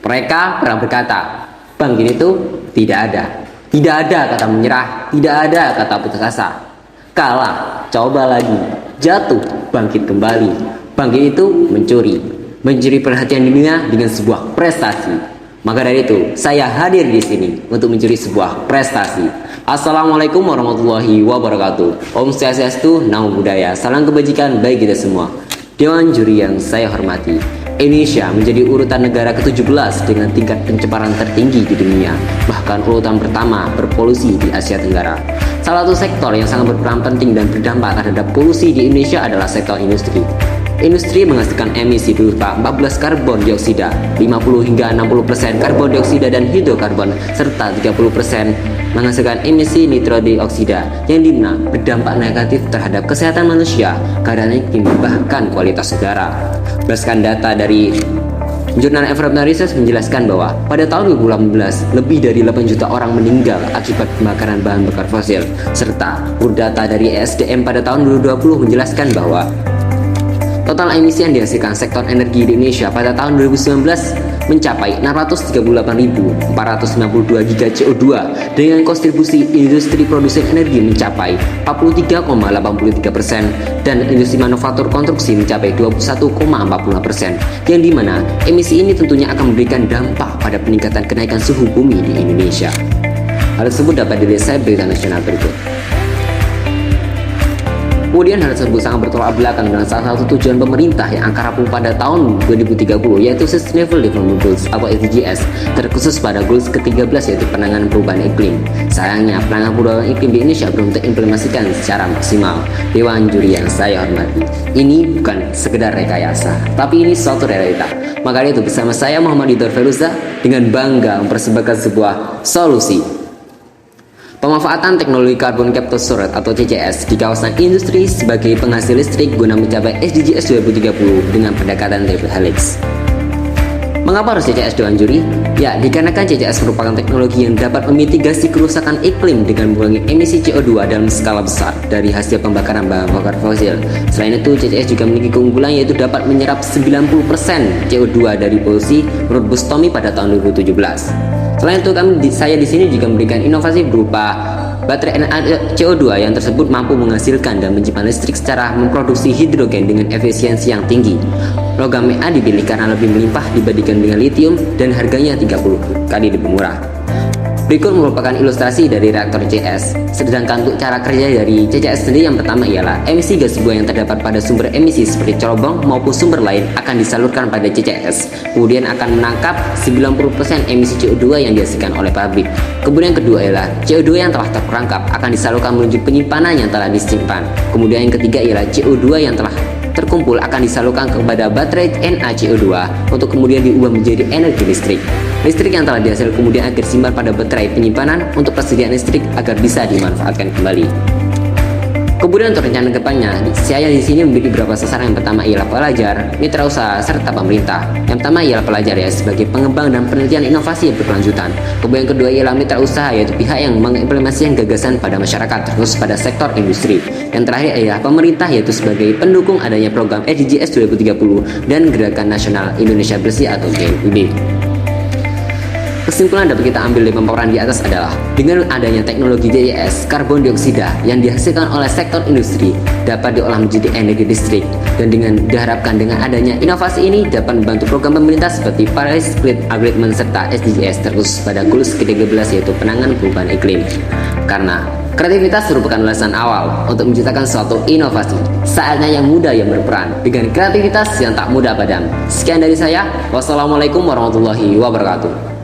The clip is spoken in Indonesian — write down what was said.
Mereka pernah berkata, bangkit itu tidak ada. Tidak ada kata menyerah, tidak ada kata putus asa. Kalah, coba lagi, jatuh, bangkit kembali. Bangkit itu mencuri perhatian dunia dengan sebuah prestasi. Maka dari itu, saya hadir di sini untuk mencuri sebuah prestasi. Assalamualaikum warahmatullahi wabarakatuh. Om Swastiastu, Namo Buddhaya. Salam kebajikan bagi kita semua. Dewan juri yang saya hormati, Indonesia menjadi urutan negara ke-17 dengan tingkat pencemaran tertinggi di dunia, bahkan urutan pertama berpolusi di Asia Tenggara. Salah satu sektor yang sangat berperan penting dan berdampak terhadap polusi di Indonesia adalah sektor industri. Industri menghasilkan emisi berupa 14 karbon dioksida, 50 hingga 60% karbon dioksida dan hidrokarbon, serta 30% menghasilkan emisi nitrodioksida yang dimana berdampak negatif terhadap kesehatan manusia, keadaan iklim, bahkan kualitas udara. Berdasarkan data dari Jurnal Environmental Research menjelaskan bahwa pada tahun 2018 lebih dari 8 juta orang meninggal akibat pembakaran bahan bakar fosil, serta data dari ESDM pada tahun 2020 menjelaskan bahwa total emisi yang dihasilkan sektor energi di Indonesia pada tahun 2019 mencapai 634.492 giga CO2 dengan kontribusi industri produsen energi mencapai 43,83% dan industri manufaktur konstruksi mencapai 21,40%, yang dimana emisi ini tentunya akan memberikan dampak pada peningkatan kenaikan suhu bumi di Indonesia. Hal tersebut dapat dilihat dari berita nasional berikut. Kemudian hal tersebut sangat bertolak belakang dengan salah satu tujuan pemerintah yang akan rampung pada tahun 2030, yaitu Sustainable Development Goals atau SDGs, terkhusus pada goals ke-13 yaitu penanganan perubahan iklim. Sayangnya penanganan perubahan iklim di Indonesia belum terimplementasikan secara maksimal. Dewan juri yang saya hormati, ini bukan sekedar rekayasa, tapi ini suatu realita. Maka itu bersama saya Muhammad Idhor Feruza dengan bangga mempersembahkan sebuah solusi. Pemanfaatan teknologi carbon capture storage atau CCS di kawasan industri sebagai penghasil listrik guna mencapai SDGs 2030 dengan pendekatan triple helix. Mengapa harus CCS, Dewan Juri? Ya, dikarenakan CCS merupakan teknologi yang dapat memitigasi kerusakan iklim dengan mengurangi emisi CO2 dalam skala besar dari hasil pembakaran bahan bakar fosil. Selain itu, CCS juga memiliki keunggulan yaitu dapat menyerap 90% CO2 dari polusi menurut Bustomi pada tahun 2017. Selain itu, saya di sini juga memberikan inovasi berupa baterai CO2 yang tersebut mampu menghasilkan dan menyimpan listrik secara memproduksi hidrogen dengan efisiensi yang tinggi. Logam Ma dipilih karena lebih melimpah dibandingkan dengan lithium dan harganya 30 kali lebih murah. Berikut merupakan ilustrasi dari reaktor CCS. Sedangkan untuk cara kerja dari CCS sendiri, yang pertama ialah emisi gas buang yang terdapat pada sumber emisi seperti cerobong maupun sumber lain akan disalurkan pada CCS. Kemudian akan menangkap 90% emisi CO2 yang dihasilkan oleh pabrik. Kemudian yang kedua ialah CO2 yang telah terperangkap akan disalurkan menuju penyimpanan yang telah disimpan. Kemudian yang ketiga ialah CO2 yang telah terkumpul akan disalurkan kepada baterai NaCO2 untuk kemudian diubah menjadi energi listrik. Listrik yang telah dihasilkan kemudian akan disimpan pada baterai penyimpanan untuk persediaan listrik agar bisa dimanfaatkan kembali. Kemudian untuk rencana depannya, saya di sini memiliki beberapa sasaran. Yang pertama ialah pelajar, mitra usaha, serta pemerintah. Yang pertama ialah pelajar ya, sebagai pengembang dan penelitian inovasi yang berkelanjutan. Kemudian yang kedua ialah mitra usaha, yaitu pihak yang mengimplementasikan gagasan pada masyarakat, terus pada sektor industri. Yang terakhir ialah pemerintah, yaitu sebagai pendukung adanya program SDGs 2030 dan Gerakan Nasional Indonesia Bersih atau GNIB. Kesimpulan dapat kita ambil dari pemaparan di atas adalah dengan adanya teknologi CCS, karbon dioksida yang dihasilkan oleh sektor industri dapat diolah menjadi energi listrik, dan dengan diharapkan dengan adanya inovasi ini dapat membantu program pemerintah seperti Paris Agreement serta SDGs terkhusus pada goals ke-13 yaitu penanganan perubahan iklim. Karena kreativitas merupakan alasan awal untuk menciptakan suatu inovasi. Saatnya yang muda yang berperan dengan kreativitas yang tak mudah padam. Sekian dari saya. Wassalamualaikum warahmatullahi wabarakatuh.